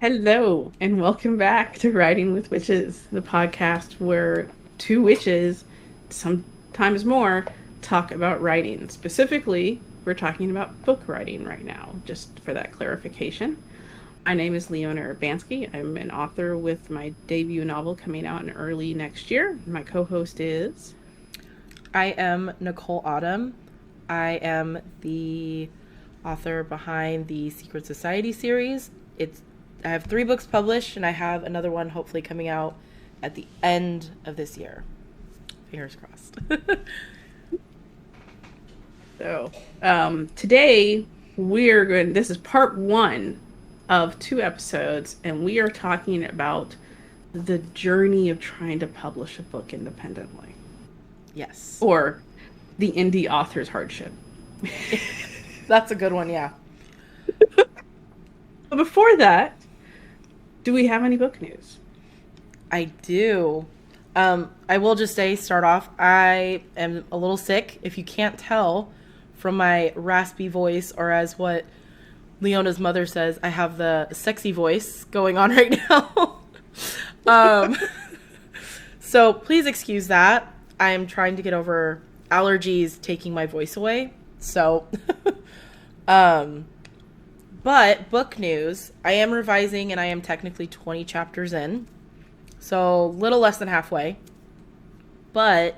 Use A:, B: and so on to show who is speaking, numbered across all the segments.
A: Hello, and welcome back to Writing with Witches, the podcast where two witches, sometimes more, talk about writing. Specifically, we're talking about book writing right now, just for that clarification. My name is Leona Urbanski. I'm an author with my debut novel coming out in early next year. My co host is.
B: I am Nicole Autumn. I am the author behind the Secret Society series. I have 3 books published, and I have another one hopefully coming out at the end of this year. Fingers crossed.
A: Today this is part 1 of 2 episodes, and we are talking about the journey of trying to publish a book independently.
B: Yes.
A: Or the indie author's hardship.
B: That's a good one, yeah.
A: But before that, do we have any book news?
B: I do. I will just start off, I am a little sick. If you can't tell from my raspy voice, or as what Leona's mother says, I have the sexy voice going on right now. So please excuse that. I am trying to get over allergies taking my voice away. So, but book news, I am revising and I am technically 20 chapters in. So little less than halfway. But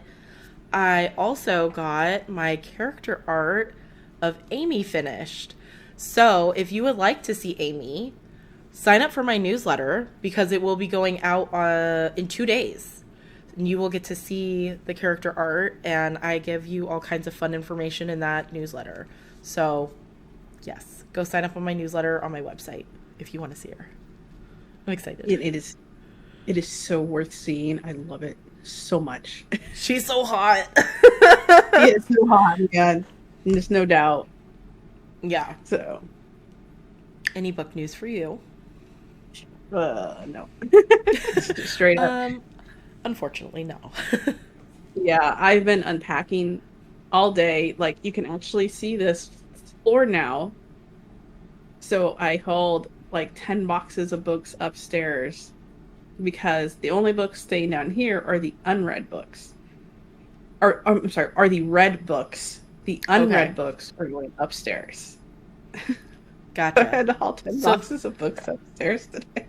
B: I also got my character art of Amy finished. So if you would like to see Amy, sign up for my newsletter because it will be going out in 2 days. And you will get to see the character art, and I give you all kinds of fun information in that newsletter. So, yes, go sign up on my newsletter on my website if you want to see her. I'm excited.
A: It is so worth seeing. I love it so much.
B: She's so hot.
A: She is so hot, man. There's no doubt.
B: Yeah.
A: So,
B: any book news for you?
A: No. Straight up.
B: Unfortunately, no.
A: Yeah, I've been unpacking all day. Like, you can actually see this floor now. So I hold like 10 boxes of books upstairs because the only books staying down here are the unread books. I'm sorry, are the read books. The unread books are going upstairs.
B: Gotcha.
A: I had to haul 10 boxes of books upstairs today.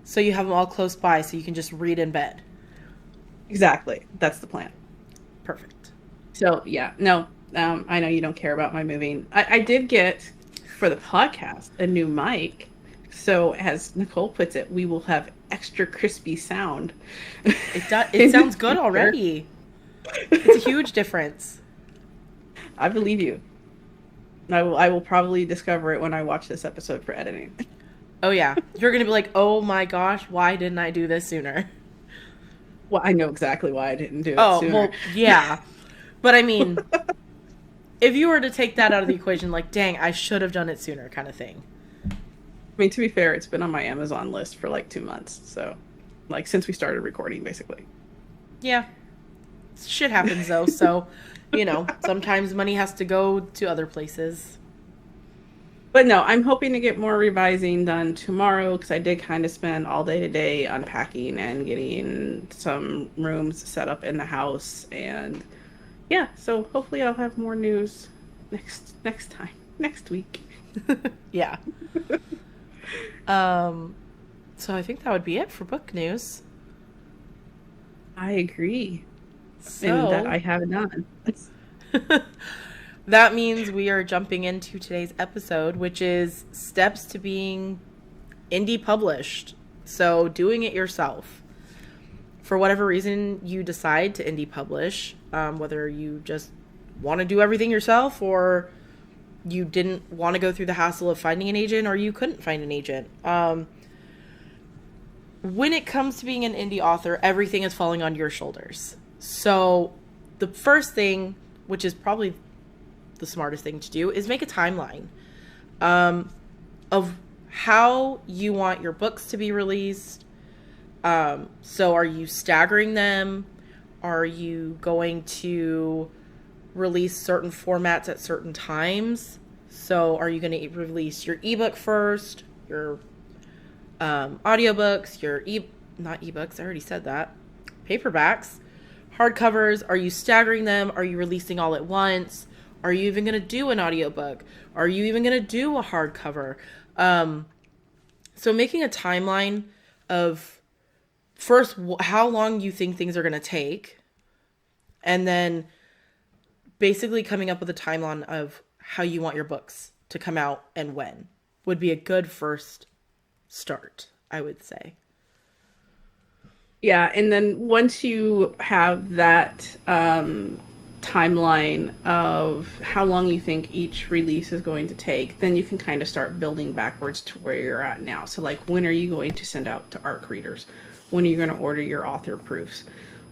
B: So you have them all close by so you can just read in bed.
A: Exactly. That's the plan.
B: Perfect.
A: So, yeah. No, I know you don't care about my moving. I did get, for the podcast, a new mic. So, as Nicole puts it, we will have extra crispy sound.
B: It sounds good already. It's a huge difference.
A: I believe you. I will probably discover it when I watch this episode for editing.
B: Oh, yeah. You're going to be like, oh my gosh, why didn't I do this sooner?
A: Well, I know exactly why I didn't do it sooner.
B: Well, yeah. But I mean, if you were to take that out of the equation, like, dang, I should have done it sooner kind of thing.
A: I mean, to be fair, it's been on my Amazon list for like 2 months. So, like, since we started recording, basically.
B: Yeah. Shit happens, though. So, sometimes money has to go to other places.
A: But no, I'm hoping to get more revising done tomorrow because I did kind of spend all day today unpacking and getting some rooms set up in the house. And yeah, so hopefully I'll have more news next week.
B: Yeah. So I think that would be it for book news.
A: I agree.
B: So,
A: and that I have done.
B: That means we are jumping into today's episode, which is steps to being indie published. So doing it yourself. For whatever reason you decide to indie publish, whether you just want to do everything yourself or you didn't want to go through the hassle of finding an agent or you couldn't find an agent. When it comes to being an indie author, everything is falling on your shoulders. So the first thing, which is probably the smartest thing to do, is make a timeline of how you want your books to be released. So are you staggering them? Are you going to release certain formats at certain times? So are you going to release your ebook first, your audiobooks, not ebooks, I already said that, paperbacks, hardcovers. Are you staggering them? Are you releasing all at once? Are you even going to do an audiobook? Are you even going to do a hardcover? So making a timeline of first how long you think things are going to take, and then basically coming up with a timeline of how you want your books to come out and when would be a good first start, I would say.
A: Yeah, and then once you have that timeline of how long you think each release is going to take, then you can kind of start building backwards to where you're at now. So, like, when are you going to send out to ARC readers? When are you going to order your author proofs?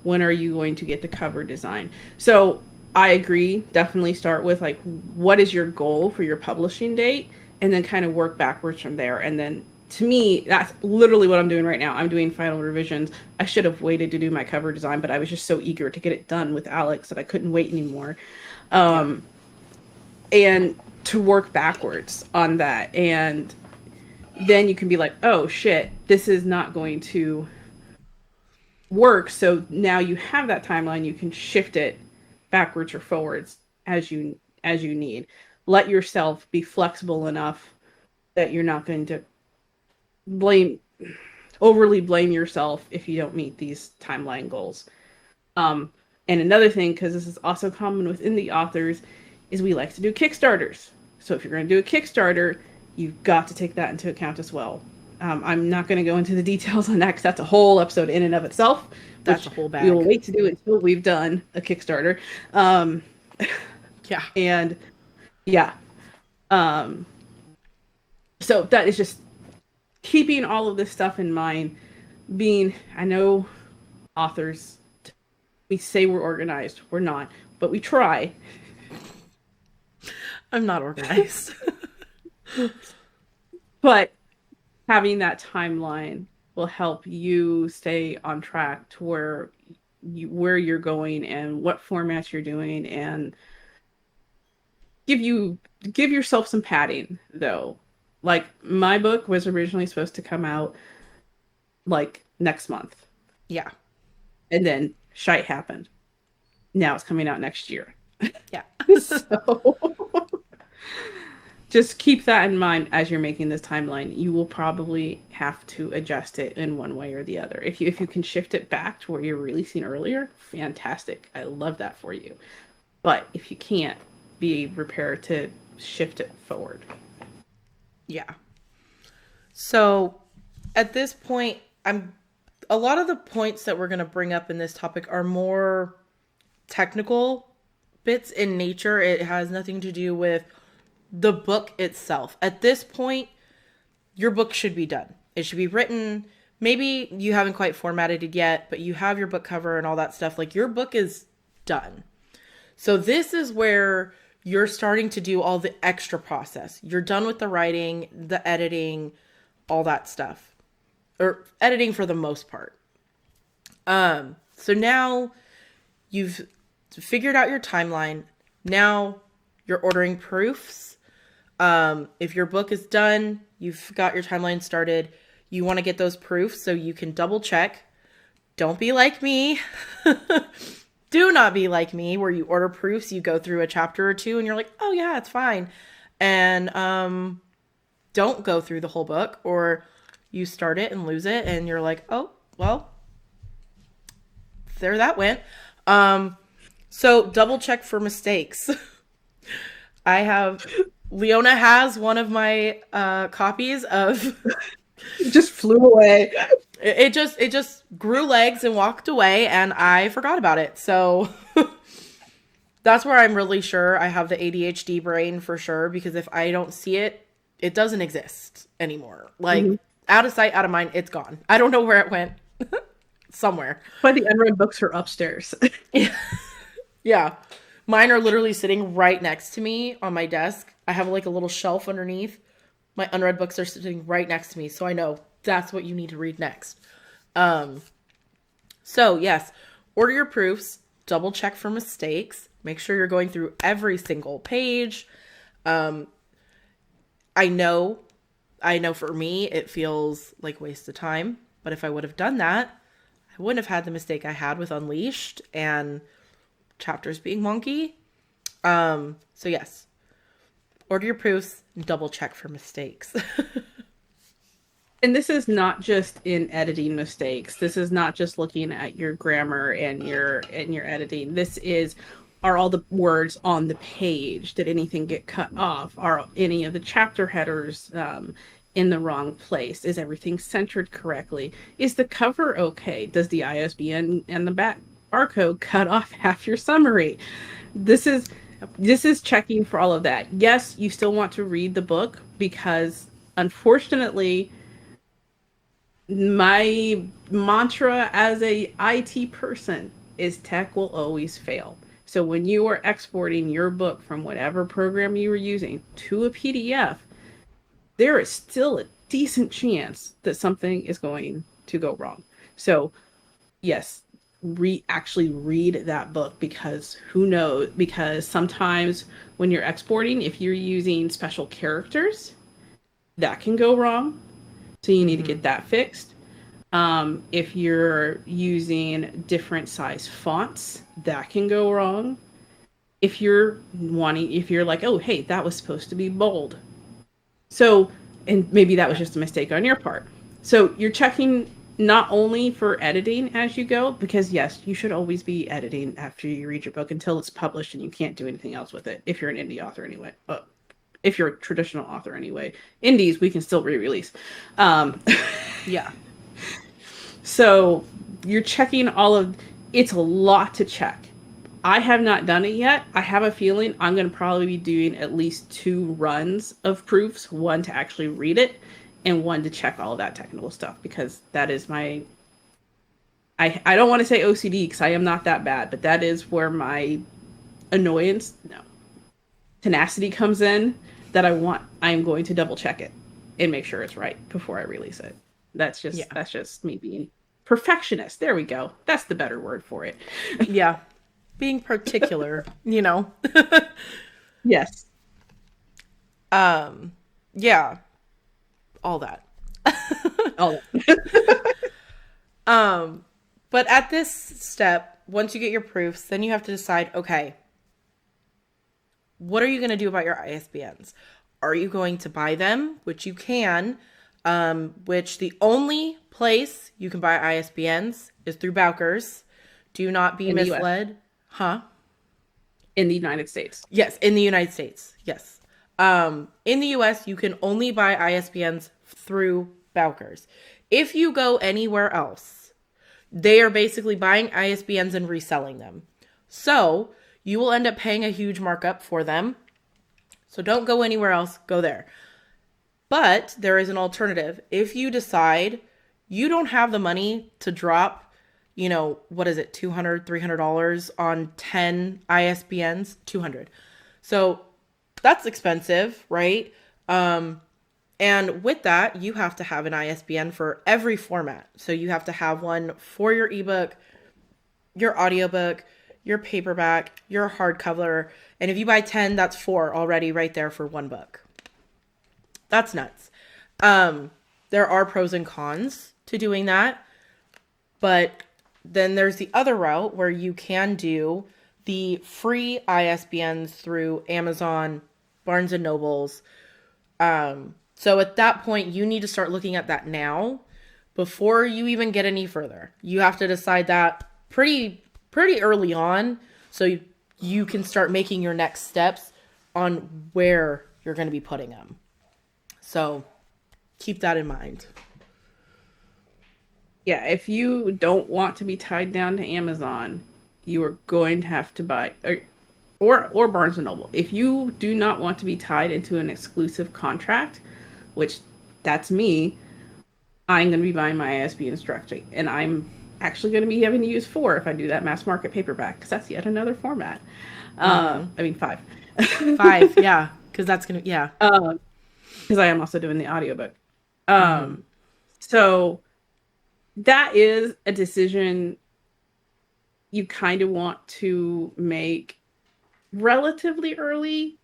A: When are you going to get the cover design? So, I agree. Definitely start with, like, what is your goal for your publishing date? And then kind of work backwards from there. And then to me, that's literally what I'm doing right now. I'm doing final revisions. I should have waited to do my cover design, but I was just so eager to get it done with Alex that I couldn't wait anymore. And to work backwards on that. And then you can be like, oh shit, this is not going to work. So now you have that timeline, you can shift it backwards or forwards as you need. Let yourself be flexible enough that you're not going to overly blame yourself if you don't meet these timeline goals. And another thing, because this is also common within the authors, is we like to do Kickstarters. So if you're going to do a Kickstarter, you've got to take that into account as well. I'm not going to go into the details on that because that's a whole episode in and of itself.
B: That's a whole bag.
A: We will wait to do until we've done a Kickstarter.
B: Yeah.
A: And yeah. So that is just keeping all of this stuff in mind. I know authors, we say we're organized. We're not, but we try.
B: I'm not organized.
A: But having that timeline will help you stay on track to where you're going and what formats you're doing, and give yourself some padding though. Like, my book was originally supposed to come out like next month.
B: Yeah.
A: And then shite happened. Now it's coming out next year.
B: Yeah.
A: So just keep that in mind as you're making this timeline. You will probably have to adjust it in one way or the other. If you can shift it back to where you're releasing earlier, fantastic. I love that for you. But if you can't, be prepared to shift it forward.
B: Yeah. So at this point, a lot of the points that we're going to bring up in this topic are more technical bits in nature. It has nothing to do with the book itself. At this point, your book should be done. It should be written. Maybe you haven't quite formatted it yet, but you have your book cover and all that stuff. Like, your book is done. So this is where you're starting to do all the extra process. You're done with the writing, the editing, all that stuff. Or editing for the most part. So now you've figured out your timeline. Now you're ordering proofs. If your book is done, you've got your timeline started, you want to get those proofs so you can double check. Don't be like me. Do not be like me, where you order proofs, you go through a chapter or two and you're like, oh yeah, it's fine. And don't go through the whole book, or you start it and lose it and you're like, oh, well, there that went. So double check for mistakes. Leona has one of my copies of
A: It just flew away.
B: It just grew legs and walked away, and I forgot about it. So that's where I'm really sure I have the ADHD brain for sure, because if I don't see it, it doesn't exist anymore. Like, out of sight, out of mind, it's gone. I don't know where it went. Somewhere.
A: But the unread books are upstairs.
B: Yeah. Mine are literally sitting right next to me on my desk. I have like a little shelf underneath. My unread books are sitting right next to me, so I know that's what you need to read next. So yes, order your proofs, double check for mistakes, make sure you're going through every single page. I know I know for me, it feels like a waste of time. But if I would have done that, I wouldn't have had the mistake I had with Unleashed and chapters being wonky. So yes, order your proofs and double check for mistakes.
A: And this is not just in editing mistakes. This is not just looking at your grammar and your editing. This is, are all the words on the page? Did anything get cut off? Are any of the chapter headers in the wrong place? Is everything centered correctly? Is the cover okay? Does the ISBN and the back barcode cut off half your summary? This is checking for all of that. Yes, you still want to read the book because unfortunately my mantra as a IT person is tech will always fail. So when you are exporting your book from whatever program you were using to a PDF, there is still a decent chance that something is going to go wrong. So yes, actually read that book, because who knows, because sometimes when you're exporting, if you're using special characters, that can go wrong. So you need to get that fixed. If you're using different size fonts, that can go wrong. If you're like, oh, hey, that was supposed to be bold. So, and maybe that was just a mistake on your part. So you're checking not only for editing as you go, because yes, you should always be editing after you read your book until it's published and you can't do anything else with it if you're an indie author anyway. If you're a traditional author anyway. Indies, we can still re-release.
B: Yeah.
A: So you're checking all of, it's a lot to check. I have not done it yet. I have a feeling I'm going to probably be doing at least 2 runs of proofs, one to actually read it and one to check all of that technical stuff, because that is my, I don't want to say OCD because I am not that bad, but that is where my tenacity comes in, that I'm going to double check it and make sure it's right before I release it. That's just me being perfectionist. There we go. That's the better word for it.
B: Yeah. Being particular, you know.
A: Yes.
B: Yeah. All that.
A: All that.
B: But at this step, once you get your proofs, then you have to decide, okay, what are you going to do about your ISBNs? Are you going to buy them? Which you can, which the only place you can buy ISBNs is through Bowkers. Do not be misled. Huh?
A: In the United States.
B: Yes, in the United States. Yes. In the US, you can only buy ISBNs through Bowkers. If you go anywhere else, they are basically buying ISBNs and reselling them. So you will end up paying a huge markup for them. So don't go anywhere else, go there. But there is an alternative. If you decide you don't have the money to drop, what is it, $200, $300 on 10 ISBNs? 200. So that's expensive, right? And with that, you have to have an ISBN for every format. So you have to have one for your ebook, your audiobook, your paperback, your hardcover. And if you buy 10, that's 4 already right there for one book. That's nuts. There are pros and cons to doing that. But then there's the other route where you can do the free ISBNs through Amazon, Barnes and Nobles. So at that point, you need to start looking at that now before you even get any further. You have to decide that pretty early on, so you can start making your next steps on where you're going to be putting them. So keep that in mind.
A: Yeah, if you don't want to be tied down to Amazon, you are going to have to buy or Barnes and Noble. If you do not want to be tied into an exclusive contract, which that's me, I'm going to be buying my ISBNs directly, and I'm actually going to be having to use 4 if I do that mass market paperback, because that's yet another format. 5.
B: 5, yeah, because that's going to, yeah.
A: Because I am also doing the audiobook. So that is a decision you kind of want to make relatively early.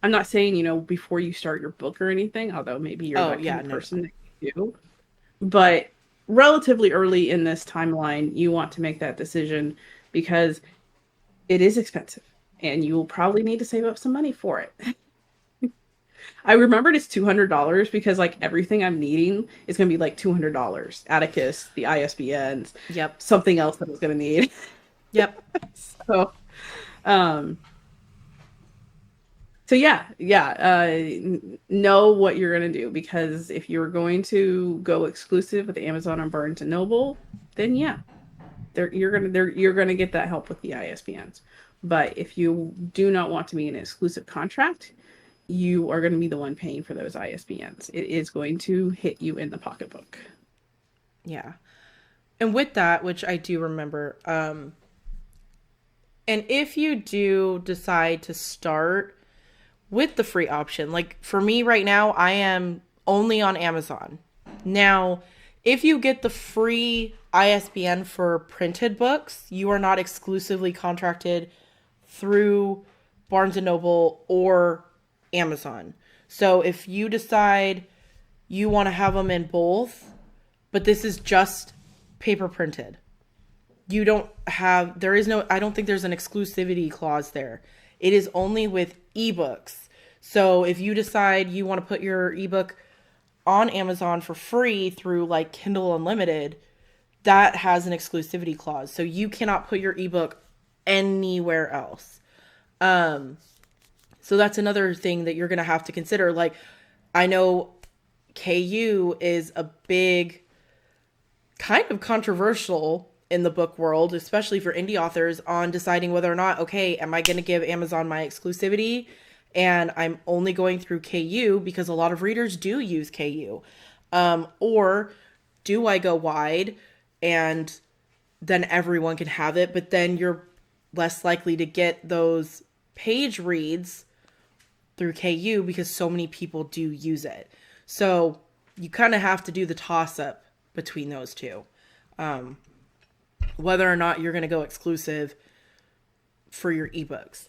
A: I'm not saying, before you start your book or anything, although maybe you're
B: Oh
A: that kind
B: yeah,
A: of
B: no,
A: person that you do. But relatively early in this timeline, you want to make that decision because it is expensive and you will probably need to save up some money for it. I remembered it's $200 because like everything I'm needing is going to be like $200. Atticus, the ISBNs,
B: yep,
A: something else that I was going to need.
B: yep,
A: So, um, so yeah, know what you're going to do because if you're going to go exclusive with Amazon or Barnes and Noble, then yeah, you're gonna get that help with the ISBNs. But if you do not want to be in an exclusive contract, you are going to be the one paying for those ISBNs. It is going to hit you in the pocketbook.
B: yeah. And with that, which I do remember, and if you do decide to start with the free option, like for me right now, I am only on Amazon. Now, if you get the free ISBN for printed books, you are not exclusively contracted through Barnes and Noble or Amazon. So if you decide you want to have them in both, but this is just paper printed, you don't have, there is no, I don't think there's an exclusivity clause there. It is only with ebooks. So if you decide you want to put your ebook on Amazon for free through like Kindle Unlimited, that has an exclusivity clause. So you cannot put your ebook anywhere else. So that's another thing that you're going to have to consider. Like, I know KU is a big, kind of controversial in the book world, especially for indie authors, on deciding whether or not, okay, am I going to give Amazon my exclusivity? And I'm only going through KU because a lot of readers do use KU. Or do I go wide and then everyone can have it, but then you're less likely to get those page reads through KU because so many people do use it. So you kind of have to do the toss up between those two. Whether or not you're going to go exclusive for your ebooks.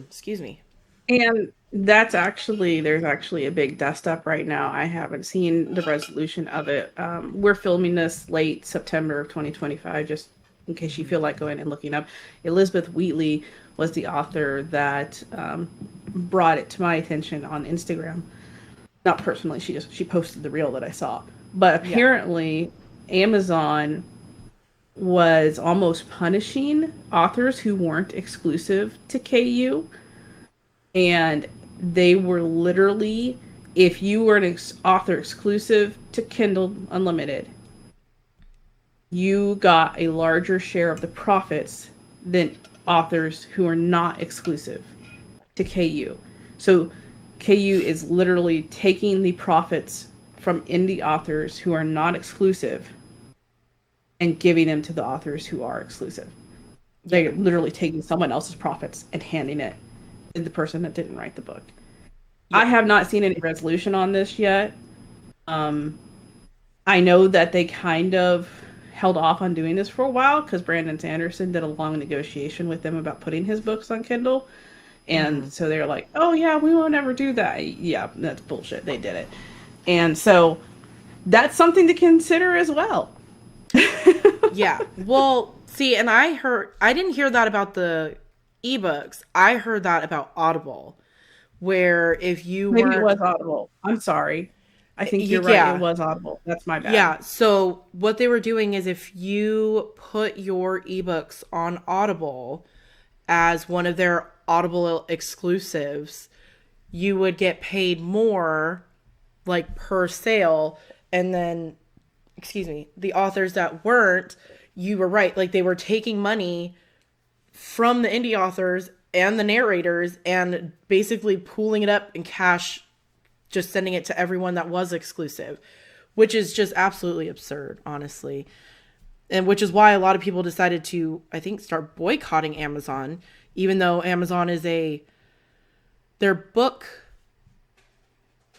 B: Excuse me.
A: And there's actually a big dust up right now. I haven't seen the resolution of it. We're filming this late September of 2025, just in case you feel like going and looking up. Elizabeth Wheatley was the author that brought it to my attention on Instagram. Not personally, she posted the reel that I saw. But apparently, Amazon was almost punishing authors who weren't exclusive to KU. And they were literally, if you were an author exclusive to Kindle Unlimited, you got a larger share of the profits than authors who are not exclusive to KU. So KU is literally taking the profits from indie authors who are not exclusive and giving them to the authors who are exclusive. They're literally taking someone else's profits and handing it to the person that didn't write the book. Yeah. I have not seen any resolution on this yet. I know that they kind of held off on doing this for a while because Brandon Sanderson did a long negotiation with them about putting his books on Kindle. And so they're like, oh yeah, we won't ever do that. Yeah, that's bullshit. They did it. And so that's something to consider as well.
B: Yeah. Well, see, and I didn't hear that about the ebooks. I heard that about Audible, where if you
A: Maybe it was Audible. I'm sorry. I think you're right. It was Audible. That's my bad.
B: Yeah. So what they were doing is if you put your ebooks on Audible as one of their Audible exclusives, you would get paid more, like per sale, and then the authors that weren't, you were right, like they were taking money from the indie authors and the narrators and basically pooling it up in cash, just sending it to everyone that was exclusive, which is just absolutely absurd, honestly. And which is why a lot of people decided to, I think, start boycotting Amazon, even though Amazon is their book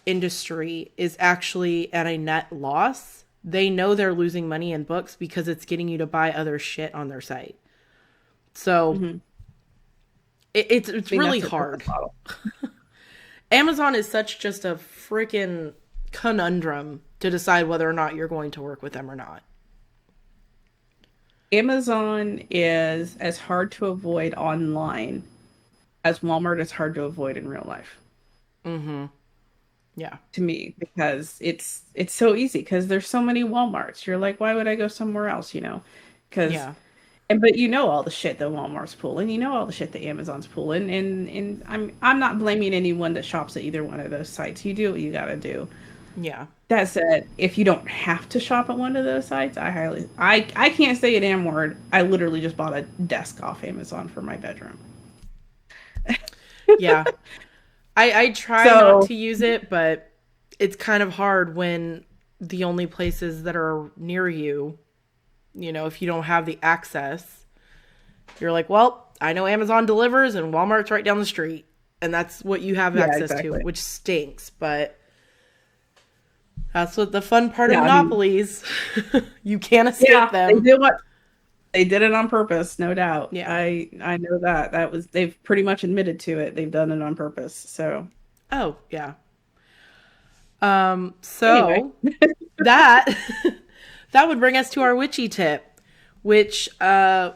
B: industry is actually at a net loss. They know they're losing money in books because it's getting you to buy other shit on their site. So It's
A: I mean,
B: really
A: that's their business
B: hard.
A: model.
B: Amazon is such just a freaking conundrum to decide whether or not you're going to work with them or not.
A: Amazon is as hard to avoid online as Walmart is hard to avoid in real life
B: Mm-hmm. Yeah.
A: to me because it's so easy because there's so many Walmarts. You're like, why would I go somewhere else, you know? Because
B: Yeah.
A: and but you know all the shit that Walmart's pulling, you know all the shit that Amazon's pulling, and I'm not blaming anyone that shops at either one of those sites. You do what you gotta do.
B: Yeah.
A: That said, if you don't have to shop at one of those sites, I can't say a damn word. I literally just bought a desk off Amazon for my bedroom.
B: Yeah. I try not
A: So
B: to use it, but it's kind of hard when the only places that are near you, if you don't have the access, you're like, well, I know Amazon delivers and Walmart's right down the street. And that's what you have
A: yeah,
B: access to,
A: exactly.
B: which stinks. But that's what the fun part of
A: Yeah, I mean,
B: monopolies. You can't
A: yeah,
B: escape them.
A: they did it on purpose, no doubt.
B: Yeah.
A: I know they've pretty much admitted to it. They've done it on purpose. So
B: Oh, yeah.
A: anyway,
B: So that that would bring us to our witchy tip, which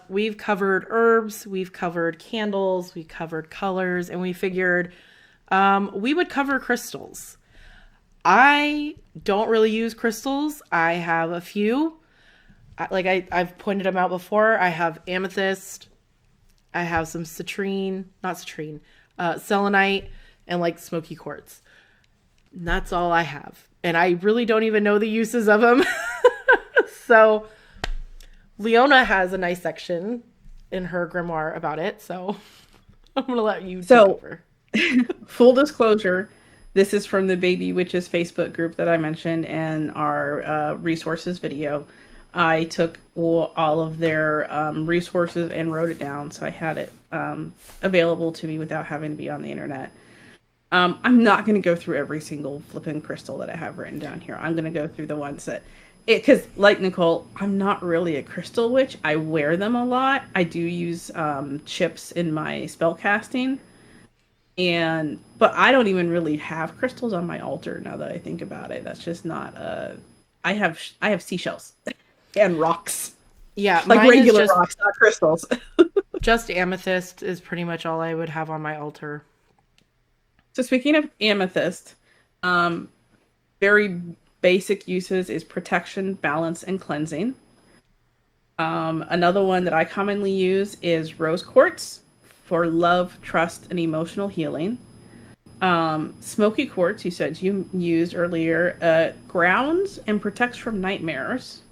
B: we've covered herbs, we've covered candles, we covered colors, and we figured we would cover crystals. I don't really use crystals. I have a few. I've pointed them out before. I have amethyst. I have some citrine, not citrine, selenite, and like smoky quartz. And that's all I have. And I really don't even know the uses of them. So Leona has a nice section in her grimoire about it. So I'm going to let you take
A: so
B: over.
A: full disclosure, this is from the Baby Witches Facebook group that I mentioned in our resources video. I took all of their resources and wrote it down, so I had it available to me without having to be on the internet. I'm not going to go through every single flipping crystal that I have written down here. I'm going to go through the ones that because like Nicole, I'm not really a crystal witch. I wear them a lot. I do use chips in my spell casting, but I don't even really have crystals on my altar now that I think about it. That's just not I have seashells and rocks.
B: Yeah,
A: Like
B: mine is
A: regular
B: just
A: rocks, not crystals.
B: just amethyst is pretty much all I would have on my altar.
A: So speaking of amethyst, very basic uses is protection, balance, and cleansing. Another one that I commonly use is rose quartz for love, trust, and emotional healing. Smoky quartz, you said you used earlier, grounds and protects from nightmares.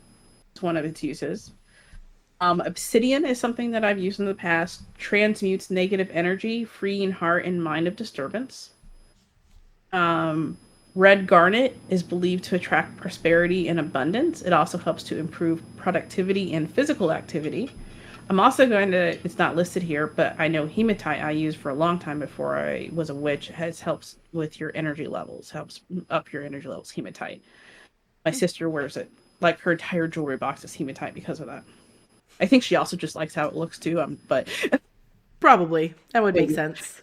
A: It's one of its uses. Obsidian is something that I've used in the past. Transmutes negative energy, freeing heart and mind of disturbance. Red garnet is believed to attract prosperity and abundance. It also helps to improve productivity and physical activity. I'm also going to, it's not listed here, but I know hematite I used for a long time before I was a witch has helps with your energy levels, helps up your energy levels, hematite. My sister wears it. Like her entire jewelry box is hematite because of that. I think she also just likes how it looks too, but
B: Probably. That would make
A: maybe.
B: sense.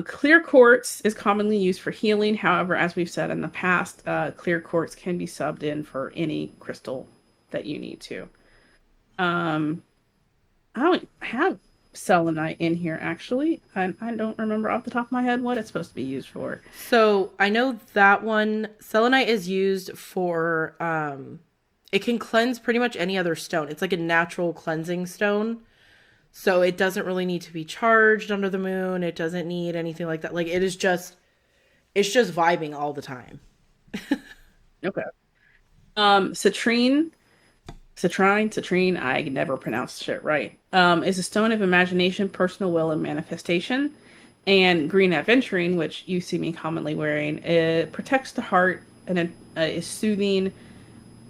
A: Clear quartz is commonly used for healing. However, as we've said in the past, clear quartz can be subbed in for any crystal that you need to. Um, I don't have selenite in here actually. I don't remember off the top of my head what it's supposed to be used for.
B: So I know that one, selenite is used for, it can cleanse pretty much any other stone. It's like a natural cleansing stone. So it doesn't really need to be charged under the moon. It doesn't need anything like that. Like it's just vibing all the time.
A: Okay. Citrine, I never pronounced shit right. Is a stone of imagination, personal will, and manifestation. And green aventurine, which you see me commonly wearing, it protects the heart and it is soothing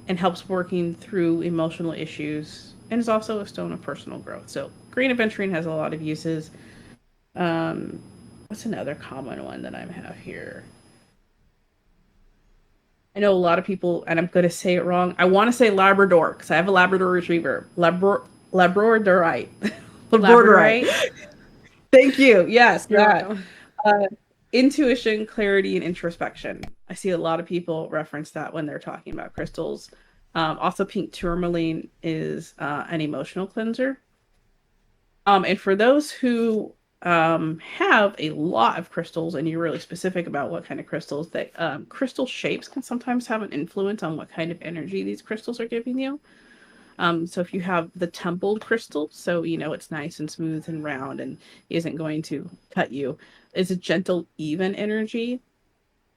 A: and helps working through emotional issues. And is also a stone of personal growth. So green aventurine has a lot of uses. What's another common one that I have here? I know a lot of people, and I'm going to say it wrong. I want to say Labrador because I have a Labrador Retriever. Labradorite. Labradorite.
B: Labradorite.
A: Thank you. Yes,
B: You're
A: that.
B: welcome.
A: Uh, Intuition, clarity, and introspection. I see a lot of people reference that when they're talking about crystals. Also, pink tourmaline is an emotional cleanser. And for those who have a lot of crystals and you're really specific about what kind of crystals, that crystal shapes can sometimes have an influence on what kind of energy these crystals are giving you. So if you have the templed crystal, so you know it's nice and smooth and round and isn't going to cut you, it's a gentle, even energy.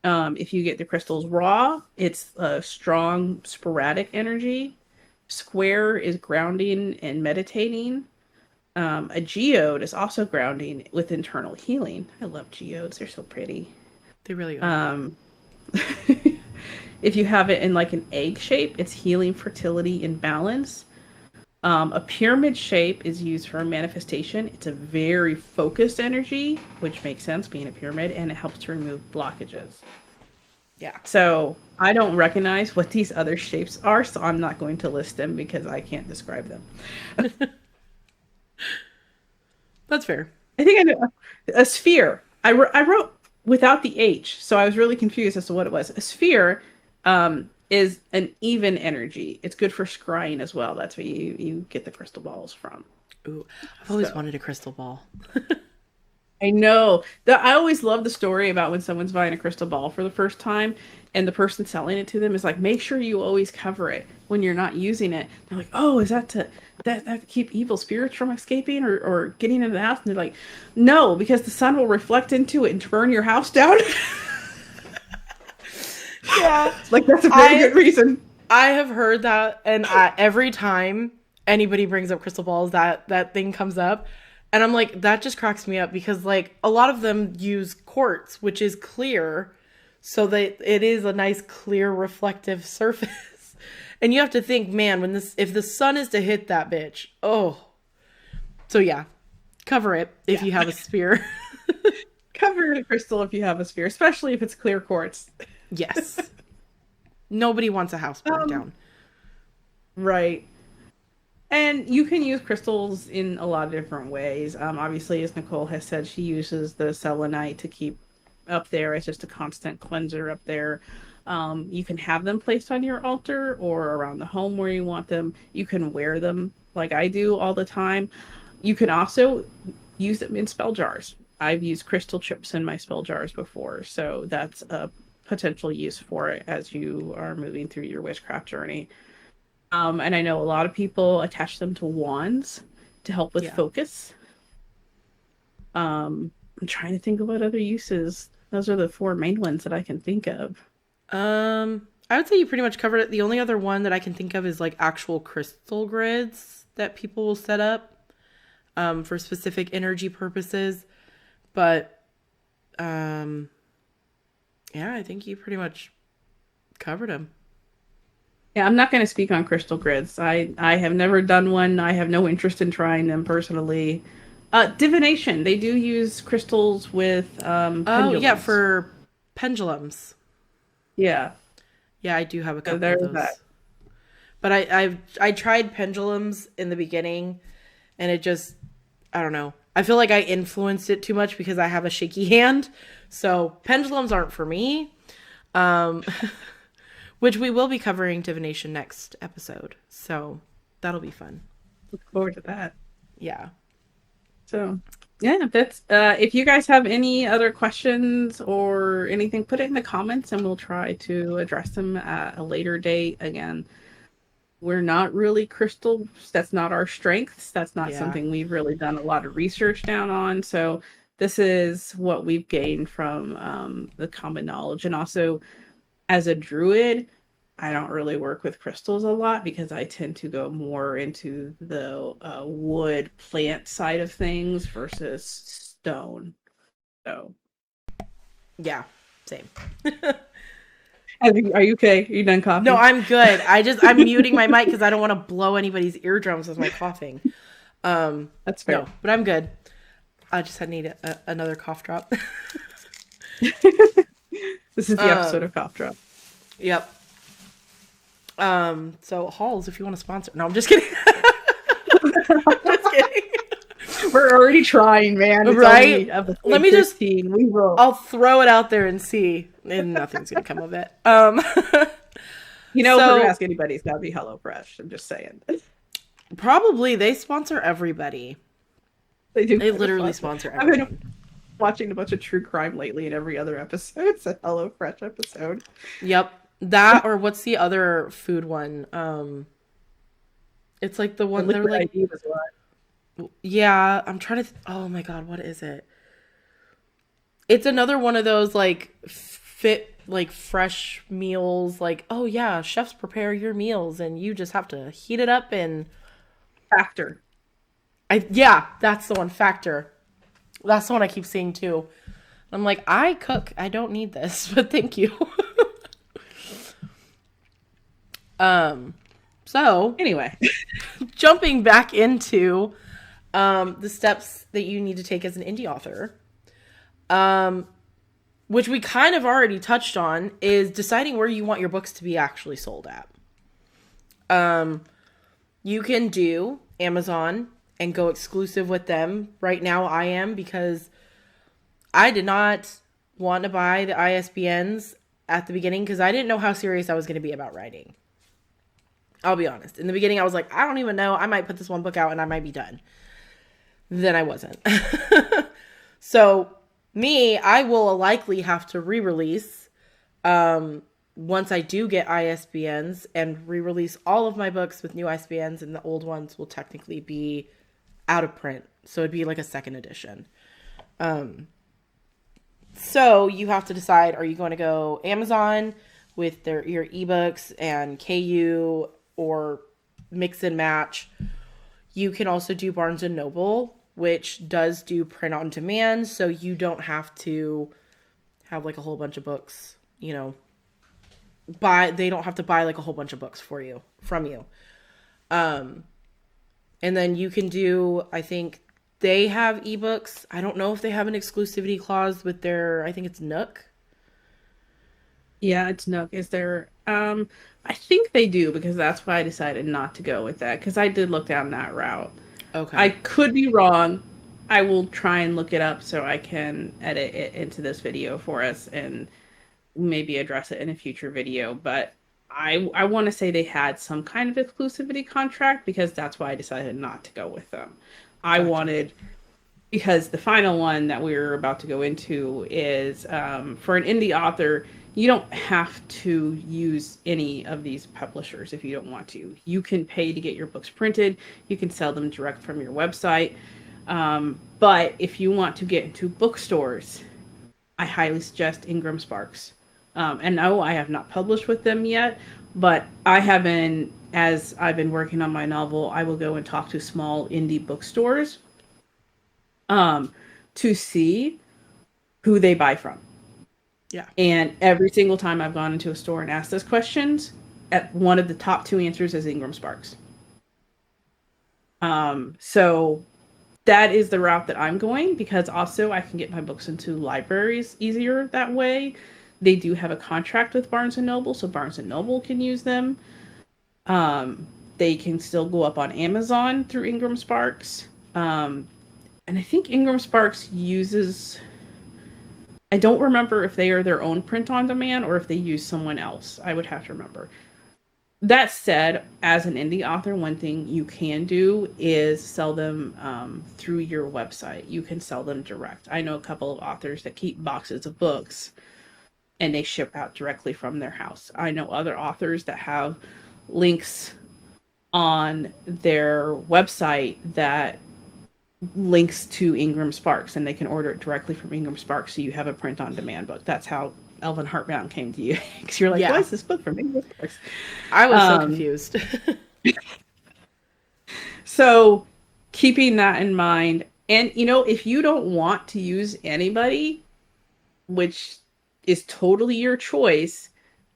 A: If you get the crystals raw, it's a strong, sporadic energy. Square is grounding and meditating. A geode is also grounding with internal healing. I love geodes; they're so pretty.
B: They really are.
A: Um, if you have it in like an egg shape, it's healing, fertility, and balance. A pyramid shape is used for manifestation. It's a very focused energy, which makes sense being a pyramid, and it helps to remove blockages.
B: Yeah.
A: So I don't recognize what these other shapes are, so I'm not going to list them because I can't describe them.
B: That's fair.
A: I think I know a sphere. I wrote without the H, so I was really confused as to what it was. A sphere is an even energy. It's good for scrying as well. That's where you get the crystal balls from.
B: Ooh, I've always wanted a crystal ball.
A: I know that I always love the story about when someone's buying a crystal ball for the first time and the person selling it to them is like, make sure you always cover it when you're not using it. They're like, oh, is that to keep evil spirits from escaping or getting into the house? And they're like, no, because the sun will reflect into it and burn your house down.
B: Yeah.
A: Like that's a very good reason.
B: I have heard that, and every time anybody brings up crystal balls, that thing comes up. And I'm like, that just cracks me up because like a lot of them use quartz, which is clear, so that it is a nice clear reflective surface. And you have to think, man, if the sun is to hit that bitch, oh. So yeah, cover it if you have a sphere.
A: Cover the crystal if you have a sphere, especially if it's clear quartz.
B: Yes. Nobody wants a house burned down.
A: Right. And you can use crystals in a lot of different ways. Obviously, as Nicole has said, she uses the selenite to keep up there. It's just a constant cleanser up there. You can have them placed on your altar or around the home where you want them. You can wear them like I do all the time. You can also use them in spell jars. I've used crystal chips in my spell jars before, so that's a potential use for it as you are moving through your witchcraft journey. And I know a lot of people attach them to wands to help with focus. I'm trying to think of what other uses. Those are the four main ones that I can think of.
B: I would say you pretty much covered it. The only other one that I can think of is like actual crystal grids that people will set up for specific energy purposes. But yeah, I think you pretty much covered them.
A: Yeah, I'm not going to speak on crystal grids. I have never done one. I have no interest in trying them personally. Divination. They do use crystals with pendulums.
B: Oh, yeah, for pendulums.
A: Yeah.
B: Yeah, I do have a couple
A: So
B: of those.
A: that.
B: But I tried pendulums in the beginning, and it just, I don't know. I feel like I influenced it too much because I have a shaky hand. So pendulums aren't for me. Which we will be covering divination next episode. So that'll be fun.
A: Look forward to that.
B: Yeah.
A: So yeah, that's if you guys have any other questions or anything, put it in the comments and we'll try to address them at a later date. Again, we're not really crystals. That's not our strengths. That's not something we've really done a lot of research down on. So this is what we've gained from the common knowledge. And also, as a druid, I don't really work with crystals a lot because I tend to go more into the wood plant side of things versus stone. So,
B: yeah, same.
A: are you okay? Are you done coughing?
B: No, I'm good. I'm muting my mic because I don't want to blow anybody's eardrums with my coughing.
A: That's fair.
B: No, but I'm good. I just need another cough drop.
A: This is the episode of Cough Drop.
B: Yep. So Halls, if you want to sponsor. No, I'm just kidding. I'm just kidding.
A: We're already trying, man. It's
B: Right?
A: only episode
B: Let me just
A: 15. We will.
B: I'll throw it out there and see. And nothing's gonna come of it.
A: You know, if we're gonna
B: So
A: ask anybody, it's gotta be HelloFresh. I'm just saying.
B: probably they sponsor everybody.
A: They do.
B: They
A: Kind of
B: literally
A: sponsor.
B: sponsor
A: I've been
B: everyone.
A: watching a bunch of true crime lately, and every other episode it's a HelloFresh episode.
B: Yep. That or what's the other food one? It's like the
A: The
B: one they're
A: Liquid
B: like,
A: ID was one.
B: yeah, I'm trying to oh my god, what is it? It's another one of those like fit like fresh meals like, oh yeah, chefs prepare your meals and you just have to heat it up and
A: Factor.
B: I yeah, that's the one, Factor. That's the one I keep seeing too. I'm like, I cook. I don't need this, but thank you. So
A: Anyway,
B: jumping back into the steps that you need to take as an indie author, which we kind of already touched on, is deciding where you want your books to be actually sold at. You can do Amazon and go exclusive with them. Right now I am, because I did not want to buy the ISBNs at the beginning because I didn't know how serious I was going to be about writing. I'll be honest. In the beginning, I was like, I don't even know. I might put this one book out and I might be done. Then I wasn't. So me, I will likely have to re-release once I do get ISBNs, and re-release all of my books with new ISBNs, and the old ones will technically be out of print. So it'd be like a second edition. So you have to decide, are you going to go Amazon with your ebooks and KU, or mix and match? You can also do Barnes and Noble, which does do print on demand, so you don't have to have like a whole bunch of books, you know, they don't have to buy like a whole bunch of books from you. And then you can do, I think they have ebooks. I don't know if they have an exclusivity clause with I think it's Nook.
A: yeah, it's Nook. Is there? I think they do, because that's why I decided not to go with that, because I did look down that route.
B: Okay.
A: I could be wrong. I will try and look it up so I can edit it into this video for us and maybe address it in a future video. But I want to say they had some kind of exclusivity contract, because that's why I decided not to go with them. I
B: Gotcha.
A: wanted, because the final one that we're about to go into is for an indie author. You don't have to use any of these publishers if you don't want to. You can pay to get your books printed. You can sell them direct from your website. But if you want to get into bookstores, I highly suggest Ingram Sparks. And no, I have not published with them yet, but I have been, as I've been working on my novel, I will go and talk to small indie bookstores to see who they buy from.
B: Yeah.
A: And every single time I've gone into a store and asked those questions, at one of the top two answers is Ingram Sparks. So that is the route that I'm going, because also I can get my books into libraries easier that way. They do have a contract with Barnes and Noble, so Barnes and Noble can use them. They can still go up on Amazon through Ingram Sparks. And I think Ingram Sparks uses, I don't remember if they are their own print on demand or if they use someone else. I would have to remember. That said, as an indie author, one thing you can do is sell them through your website. You can sell them direct. I know a couple of authors that keep boxes of books and they ship out directly from their house. I know other authors that have links on their website that links to Ingram Sparks, and they can order it directly from Ingram Sparks, so you have a print on demand book. That's how Elvin Heartbound came to you, because you're like,
B: Yeah.
A: why is this book from Ingram Sparks?
B: I was so confused.
A: So keeping that in mind, and if you don't want to use anybody, which is totally your choice,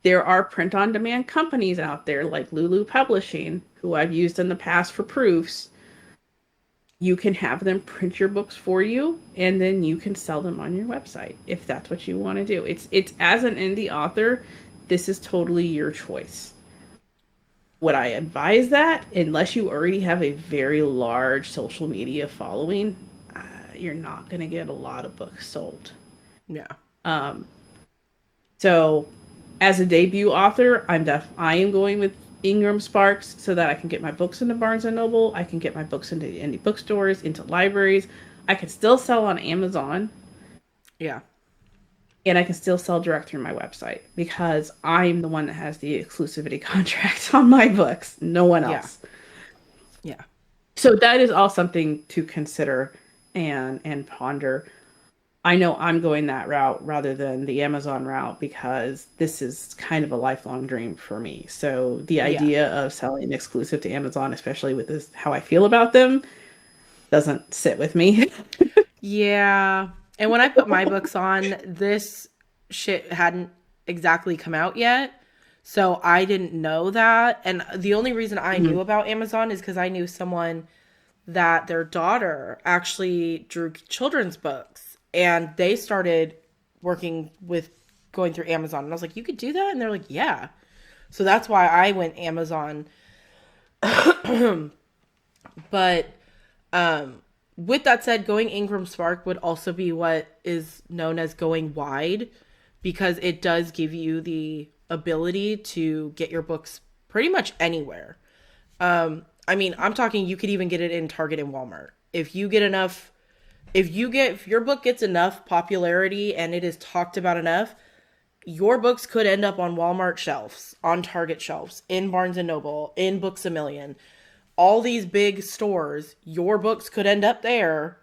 A: there are print on demand companies out there like Lulu Publishing, who I've used in the past for proofs. You can have them print your books for you, and then you can sell them on your website if that's what you want to do. It's as an indie author, this is totally your choice. would I advise that? Unless you already have a very large social media following, you're not going to get a lot of books sold.
B: Yeah.
A: Um, so, as a debut author, I am going with Ingram Sparks so that I can get my books into Barnes and Noble. I can get my books into indie bookstores, into libraries. I can still sell on Amazon,
B: Yeah.
A: and I can still sell direct through my website because I'm the one that has the exclusivity contract on my books, no one
B: Yeah.
A: else.
B: Yeah.
A: So that is all something to consider and ponder. I know I'm going that route rather than the Amazon route because this is kind of a lifelong dream for me. So the
B: Yeah.
A: idea of selling exclusive to Amazon, especially with this how I feel about them, doesn't sit with me.
B: Yeah. And when I put my books on, this shit hadn't exactly come out yet. So I didn't know that. And the only reason I
A: Mhm.
B: knew about Amazon is because I knew someone that their daughter actually drew children's books and they started working with going through Amazon. And I was like, you could do that? And they're like, yeah. So that's why I went Amazon. But with that said, going Ingram Spark would also be what is known as going wide because it does give you the ability to get your books pretty much anywhere. I mean, I'm talking you could even get it in Target and Walmart. If you get enough, if your book gets enough popularity and it is talked about enough, your books could end up on Walmart shelves, on Target shelves, in Barnes and Noble, in Books a Million. All these big stores, your books could end up there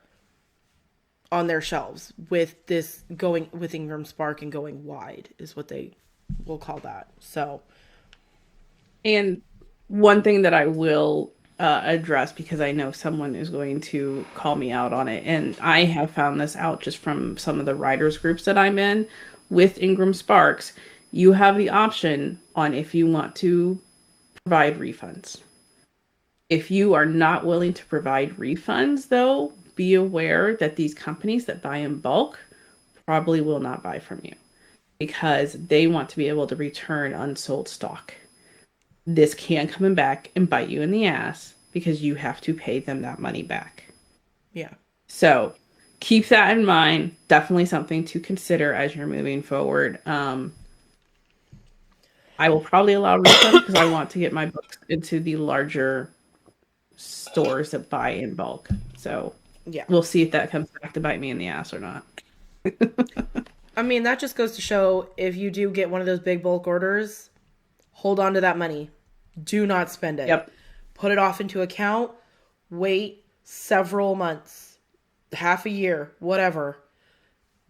B: on their shelves with this going with Ingram Spark and going wide is what they will call that. So,
A: And one thing that I will address because I know someone is going to call me out on it, and I have found this out just from some of the writers groups that I'm in with Ingram Sparks. You have the option on if you want to provide refunds. If you are not willing to provide refunds, though, be aware that these companies that buy in bulk probably will not buy from you because they want to be able to return unsold stock. This can come back and bite you in the ass because you have to pay them that money back.
B: yeah.
A: So keep that in mind. Definitely something to consider as you're moving forward. I will probably allow refunds because I want to get my books into the larger stores that buy in bulk. So
B: Yeah.
A: we'll see if that comes back to bite me in the ass or not.
B: I mean, that just goes to show if you do get one of those big bulk orders, hold on to that money. Do not spend it.
A: Yep.
B: Put it off into account. Wait several months, half a year, whatever.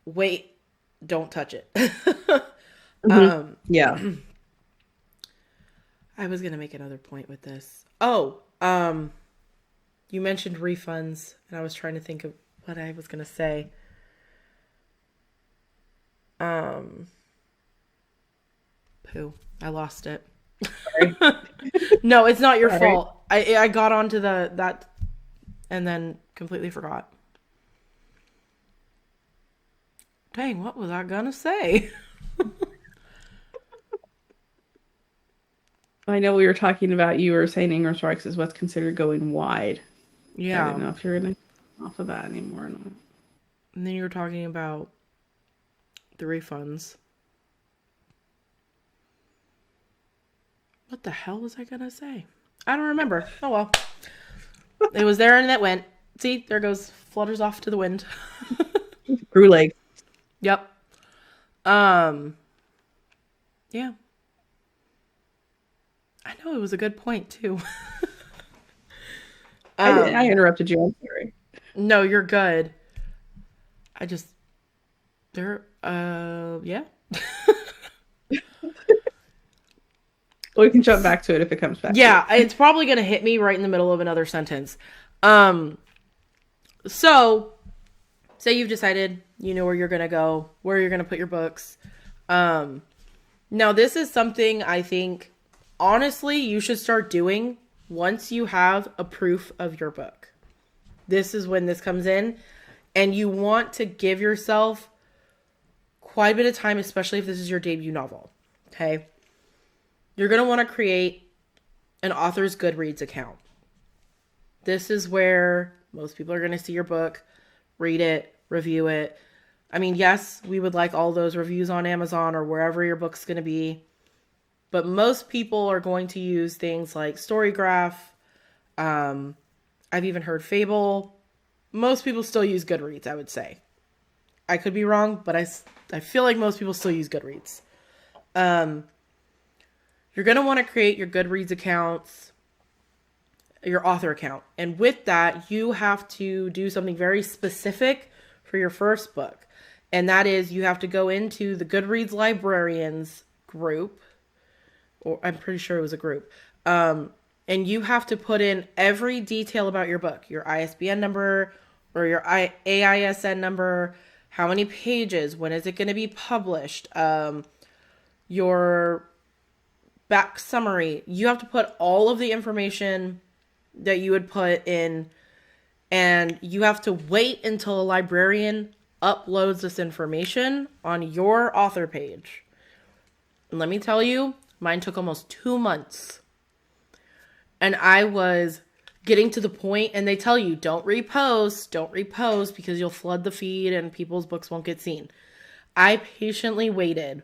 B: Wait, don't touch it.
A: Mm-hmm. Yeah.
B: I was going to make another point with this. Oh, you mentioned refunds, and I was trying to think of what I was going to say. Pooh, I lost it.
A: Sorry.
B: No, it's not your
A: Sorry.
B: fault. I got onto that and then completely forgot. Dang, what was I gonna say?
A: I know we were talking about you were saying Ingram Sparks is what's considered going wide. I didn't
B: Yeah.
A: know if you're gonna come off of that anymore or not.
B: And then you were talking about the refunds. What the hell was I gonna say? I don't remember. Oh well. It was there and that went. See, there goes flutters off to the wind.
A: Grew legs.
B: Yep. Um yeah. I know it was a good point too.
A: I interrupted you. I'm sorry.
B: No, you're good. I just yeah.
A: Well, we can jump back to it if it comes back.
B: Yeah, it's probably going to hit me right in the middle of another sentence. So say you've decided you know where you're going to go, where you're going to put your books. Now this is something I think honestly you should start doing once you have a proof of your book. This is when this comes in, and you want to give yourself quite a bit of time, especially if this is your debut novel. Okay? You're going to want to create an author's Goodreads account. This is where most people are going to see your book, read it, review it. I mean, yes, we would like all those reviews on Amazon or wherever your book's going to be, but most people are going to use things like Storygraph. I've even heard Fable. Most people still use Goodreads, I would say. I could be wrong, but I feel like most people still use Goodreads. You're going to want to create your Goodreads accounts, your author account. And with that, you have to do something very specific for your first book. And that is you have to go into the Goodreads librarians group, or I'm pretty sure it was a group. And you have to put in every detail about your book, your ISBN number or your AISN number, how many pages, when is it going to be published, your back summary. You have to put all of the information that you would put in, and you have to wait until a librarian uploads this information on your author page. And let me tell you, mine took almost 2 months. And I was getting to the point, and they tell you, don't repost because you'll flood the feed and people's books won't get seen. I patiently waited.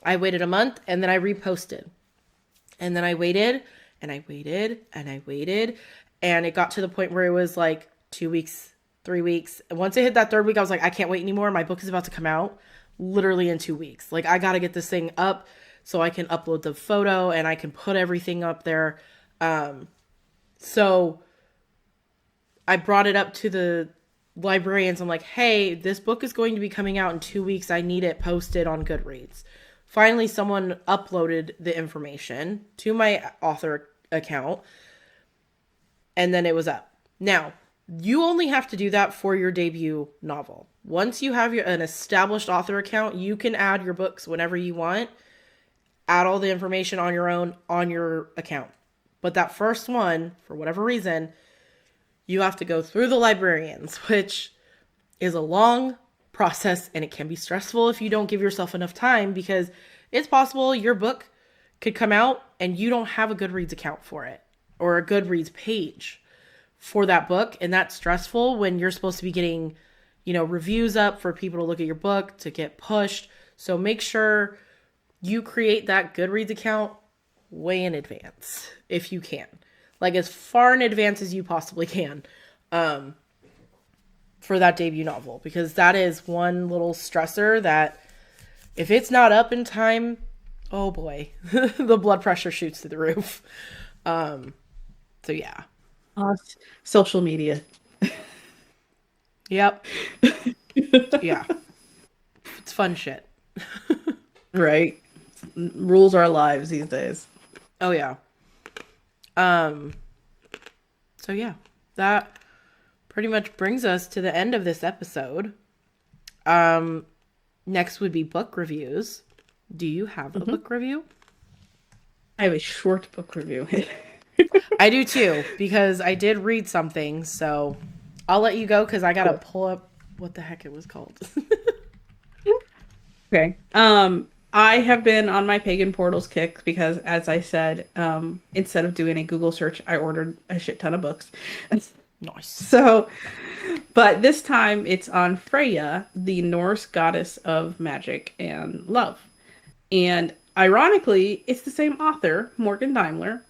B: I waited a month, and then I reposted. And then I waited, and I waited, and I waited. And it got to the point where it was like 2 weeks, 3 weeks. And once it hit that third week, I was like, I can't wait anymore. My book is about to come out literally in 2 weeks. Like, I got to get this thing up so I can upload the photo and I can put everything up there. So I brought it up to the librarians. I'm like, hey, this book is going to be coming out in 2 weeks. I need it posted on Goodreads. Finally, someone uploaded the information to my author account, and then it was up. Now, you only have to do that for your debut novel. Once you have an established author account, you can add your books whenever you want, add all the information on your own on your account. But that first one, for whatever reason, you have to go through the librarians, which is a long process, and it can be stressful if you don't give yourself enough time, because it's possible your book could come out and you don't have a Goodreads account for it or a Goodreads page for that book. And that's stressful when you're supposed to be getting, reviews up for people to look at your book, to get pushed. So make sure you create that Goodreads account way in advance if you can, like as far in advance as you possibly can, for that debut novel, because that is one little stressor that if it's not up in time, oh boy, the blood pressure shoots through the roof. So yeah.
A: Social media.
B: Yep. Yeah. It's fun shit.
A: Right. Rules our lives these days.
B: Oh yeah. So yeah, that pretty much brings us to the end of this episode. Next would be book reviews. Do you have a book review?
A: I have a short book review.
B: I do too, because I did read something, so I'll let you go because I gotta pull up what the heck it was called.
A: Okay. I have been on my Pagan Portals kick because, as I said, instead of doing a Google search, I ordered a shit ton of books.
B: Nice.
A: So, but this time it's on Freya, the Norse goddess of magic and love. And ironically, it's the same author, Morgan Daimler.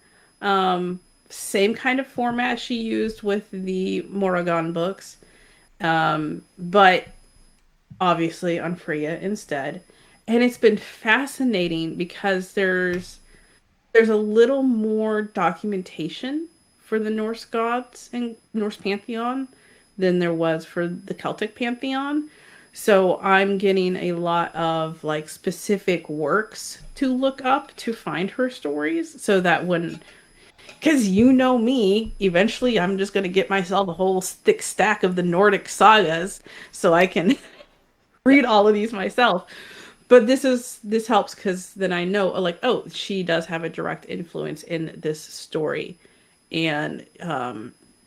A: Same kind of format she used with the Morrigan books. But obviously on Freya instead. And it's been fascinating because there's a little more documentation for the Norse gods and Norse pantheon than there was for the Celtic pantheon. So I'm getting a lot of like specific works to look up to find her stories, so that when, because me, eventually I'm just going to get myself a whole thick stack of the Nordic sagas so I can read all of these myself. But this helps because then I know, like, oh, she does have a direct influence in this story. And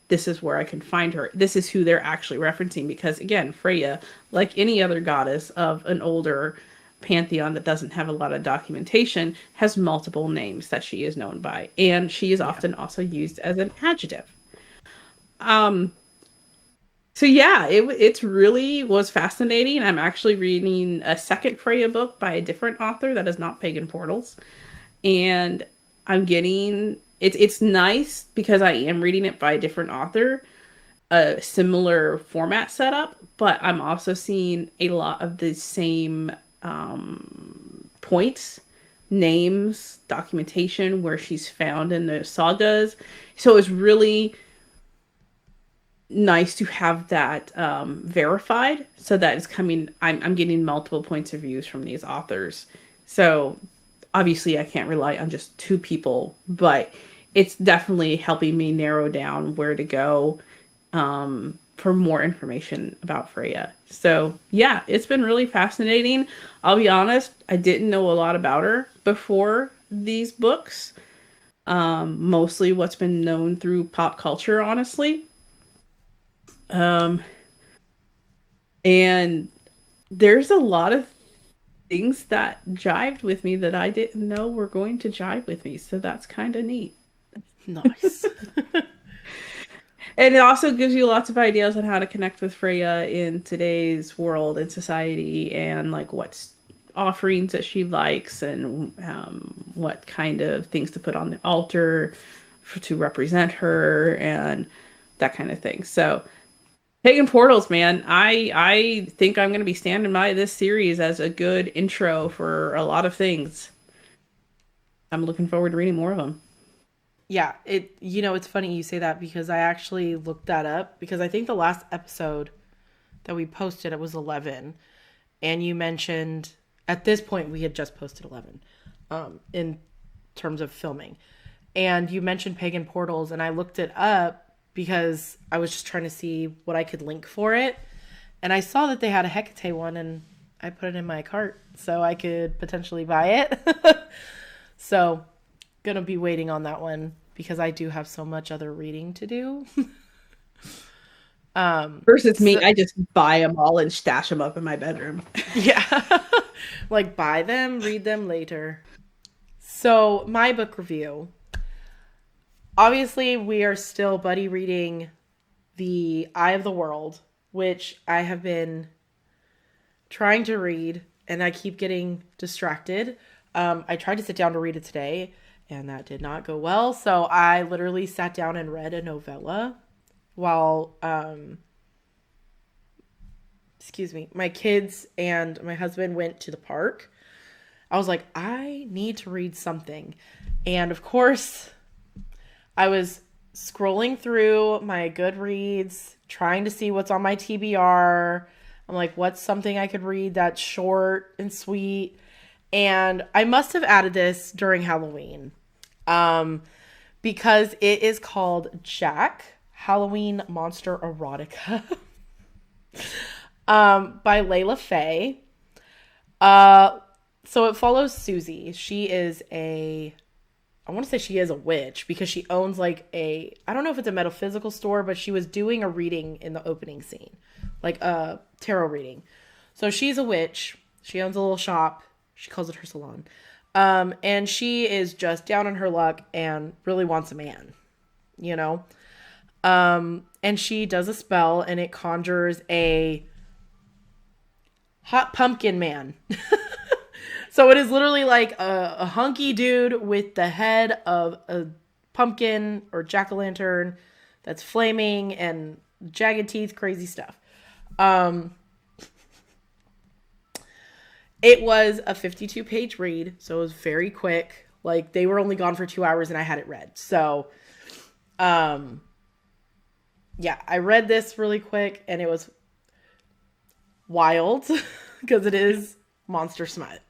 A: this is where I can find her. This is who they're actually referencing because, again, Freya, like any other goddess of an older pantheon that doesn't have a lot of documentation has multiple names that she is known by, and she is often also used as an adjective. So yeah, it's really was fascinating. I'm actually reading a second Freya book by a different author that is not Pagan Portals, and I'm getting it's nice because I am reading it by a different author, a similar format setup, but I'm also seeing a lot of the same points, names, documentation where she's found in the sagas. So it's really nice to have that verified, so that it's coming. I'm getting multiple points of views from these authors. So obviously I can't rely on just two people, but it's definitely helping me narrow down where to go for more information about Freya. So yeah, it's been really fascinating. I'll be honest, I didn't know a lot about her before these books. Mostly what's been known through pop culture, honestly. Um, and there's a lot of things that jived with me that I didn't know were going to jive with me. So that's kind of neat.
B: Nice.
A: And it also gives you lots of ideas on how to connect with Freya in today's world and society, and like what offerings that she likes, and what kind of things to put on the altar to represent her, and that kind of thing. So Pagan Portals, man, I think I'm going to be standing by this series as a good intro for a lot of things. I'm looking forward to reading more of them.
B: Yeah, it's funny you say that because I actually looked that up because I think the last episode that we posted, it was 11. And you mentioned, at this point, we had just posted 11 in terms of filming. And you mentioned Pagan Portals, and I looked it up because I was just trying to see what I could link for it. And I saw that they had a Hecate one, and I put it in my cart so I could potentially buy it. So, gonna be waiting on that one because I do have so much other reading to do.
A: Versus me, I just buy them all and stash them up in my bedroom.
B: Yeah. Like buy them, read them later. So, my book review. Obviously, we are still buddy reading The Eye of the World, which I have been trying to read and I keep getting distracted. I tried to sit down to read it today and that did not go well. So I literally sat down and read a novella while, my kids and my husband went to the park. I was like, I need to read something. And of course, I was scrolling through my Goodreads, trying to see what's on my TBR. I'm like, what's something I could read that's short and sweet? And I must have added this during Halloween because it is called Jack, Halloween Monster Erotica by Layla Faye. So it follows Susie. She is I want to say she is a witch because she owns I don't know if it's a metaphysical store, but she was doing a reading in the opening scene, like a tarot reading. So she's a witch. She owns a little shop. She calls it her salon. And she is just down on her luck and really wants a man, and she does a spell and it conjures a hot pumpkin man. So it is literally like a hunky dude with the head of a pumpkin or jack-o'-lantern that's flaming and jagged teeth, crazy stuff. It was a 52-page read, so it was very quick. Like, they were only gone for 2 hours and I had it read. So, yeah, I read this really quick and it was wild because it is monster smut.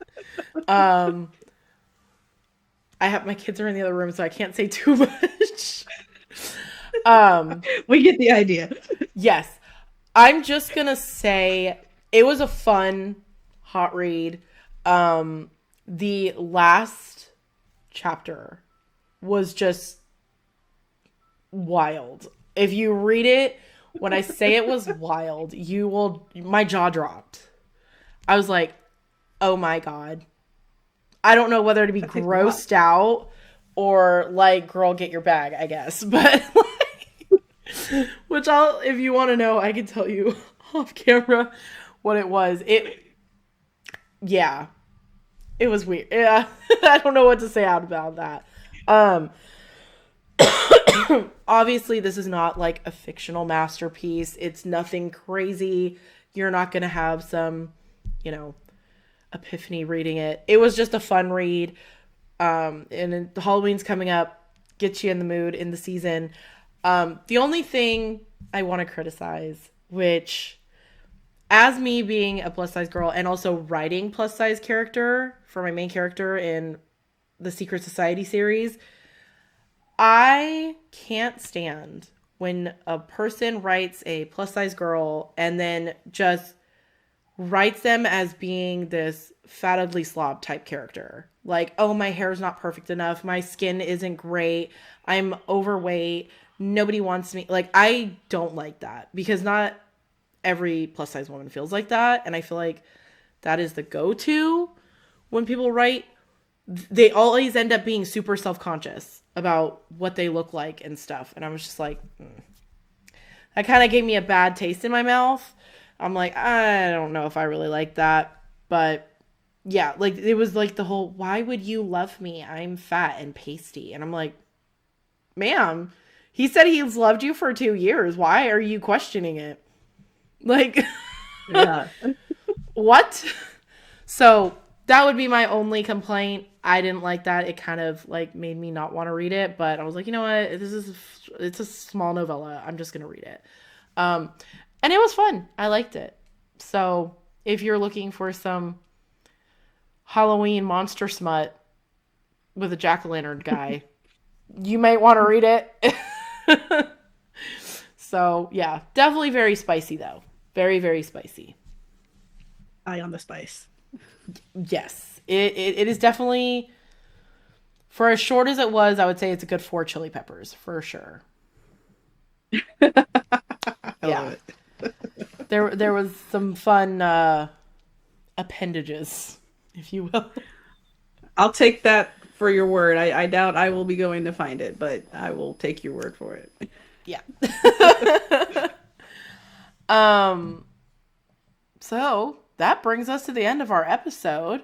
B: I have my kids are in the other room, so I can't say too much.
A: We get the idea.
B: Yes. I'm just gonna say it was a fun, hot read. The last chapter was just wild. If you read it, when I say it was wild, my jaw dropped. I was like, Oh my God. I don't know whether to be
A: That takes a lot.
B: grossed out or like, girl, get your bag, I guess. But like, which I'll, if you want to know, I can tell you off camera what it was. Yeah, it was weird. Yeah, I don't know what to say out about that. Um, Obviously, this is not like a fictional masterpiece. It's nothing crazy. You're not gonna have some, you know, epiphany reading it. It was just a fun read. And Halloween's coming up, gets you in the mood in the season. The only thing I want to criticize, which, as me being a plus size girl and also writing plus size character for my main character in the Secret Society series, I can't stand when a person writes a plus size girl and then just writes them as being this fat ugly slob type character. Like, oh, my hair's not perfect enough. My skin isn't great. I'm overweight. Nobody wants me. Like, I don't like that because not every plus size woman feels like that. And I feel like that is the go to when people write. They always end up being super self conscious about what they look like and stuff. And I was just like, that kind of gave me a bad taste in my mouth. I'm like, I don't know if I really like that. But yeah, like it was like the whole, why would you love me? I'm fat and pasty. And I'm like, ma'am, he said he's loved you for 2 years. Why are you questioning it? Like,
A: Yeah.
B: what? So that would be my only complaint. I didn't like that. It kind of like made me not want to read it, but I was like, you know what? It's a small novella. I'm just gonna read it. And it was fun. I liked it. So if you're looking for some Halloween monster smut with a jack-o'-lantern guy, you might want to read it. So yeah, definitely very spicy though. Very, very spicy.
A: Eye on the spice.
B: Yes, it is definitely, for as short as it was, I would say it's a good 4 chili peppers for sure.
A: I
B: Yeah,
A: love it.
B: there was some fun appendages, if you will.
A: I'll take that for your word. I doubt I will be going to find it, but I will take your word for it.
B: Yeah. um. So that brings us to the end of our episode.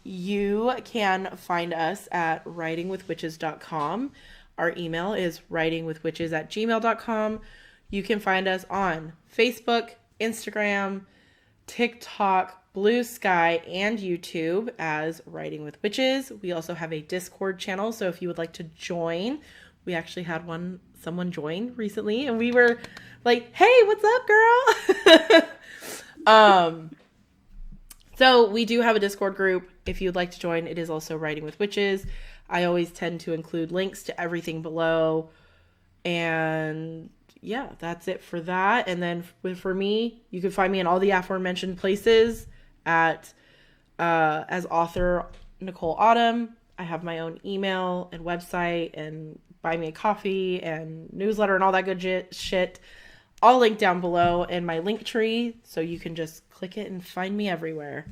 B: You can find us at writingwithwitches.com. Our email is writingwithwitches@gmail.com. You can find us on Facebook, Instagram, TikTok, Blue Sky, and YouTube as Writing with Witches. We also have a Discord channel, so if you would like to join, we actually had someone join recently, and we were like, "Hey, what's up, girl?" So we do have a Discord group. If you'd like to join, it is also Writing with Witches. I always tend to include links to everything below. And yeah, that's it for that. And then for me, you can find me in all the aforementioned places at as author Nicole Autumn. I have my own email and website and buy me a coffee and newsletter and all that good shit. All linked down below in my link tree, so you can just click it and find me everywhere.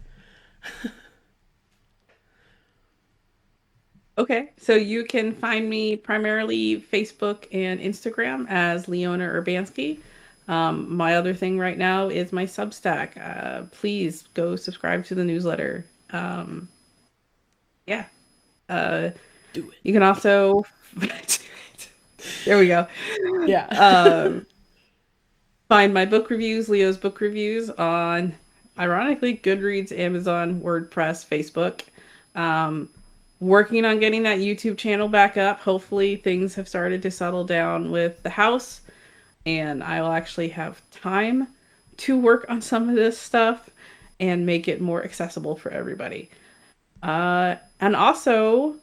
A: Okay, so you can find me primarily Facebook and Instagram as Leona Urbanski. My other thing right now is my Substack. Please go subscribe to the newsletter. Yeah.
B: Do it.
A: You can also there we go.
B: Yeah.
A: Find my book reviews, Leo's book reviews on, ironically, Goodreads, Amazon, WordPress, Facebook. Working on getting that YouTube channel back up. Hopefully things have started to settle down with the house and I will actually have time to work on some of this stuff and make it more accessible for everybody. And also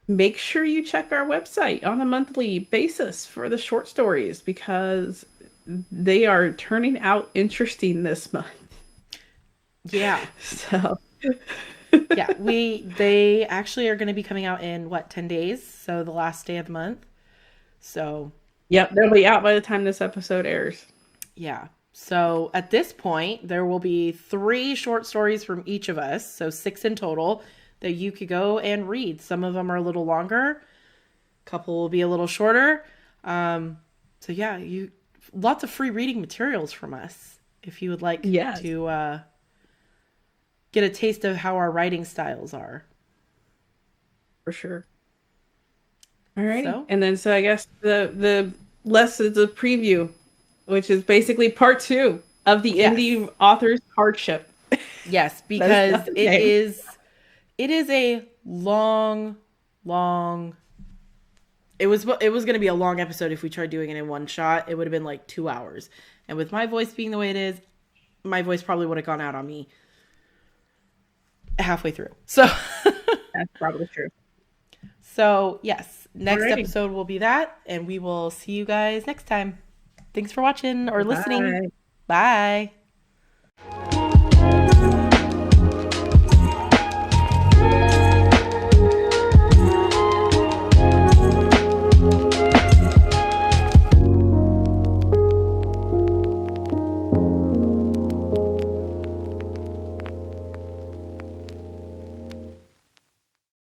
A: make sure you check our website on a monthly basis for the short stories because they are turning out interesting this month.
B: Yeah.
A: So
B: Yeah, they actually are going to be coming out in 10 days, so the last day of the month. So
A: yep, they'll be out by the time this episode airs.
B: yeah, So at this point, there will be 3 short stories from each of us, so 6 in total, that you could go and read. Some of them are a little longer, a couple will be a little shorter. So yeah, lots of free reading materials from us if you would like
A: Yes.
B: to get a taste of how our writing styles are.
A: For sure. All right.
B: So
A: And then so I guess the lessons of preview, which is basically part 2 of the
B: Yes.
A: indie author's hardship.
B: yes, because
A: the
B: it
A: name.
B: is a long it was going to be a long episode if we tried doing it in one shot. It would have been like 2 hours. And with my voice being the way it is, my voice probably would have gone out on me halfway through. So
A: That's probably true.
B: So, yes, next
A: Alrighty.
B: episode will be that, and we will see you guys next time. Thanks for watching or listening.
A: Bye.
B: Bye.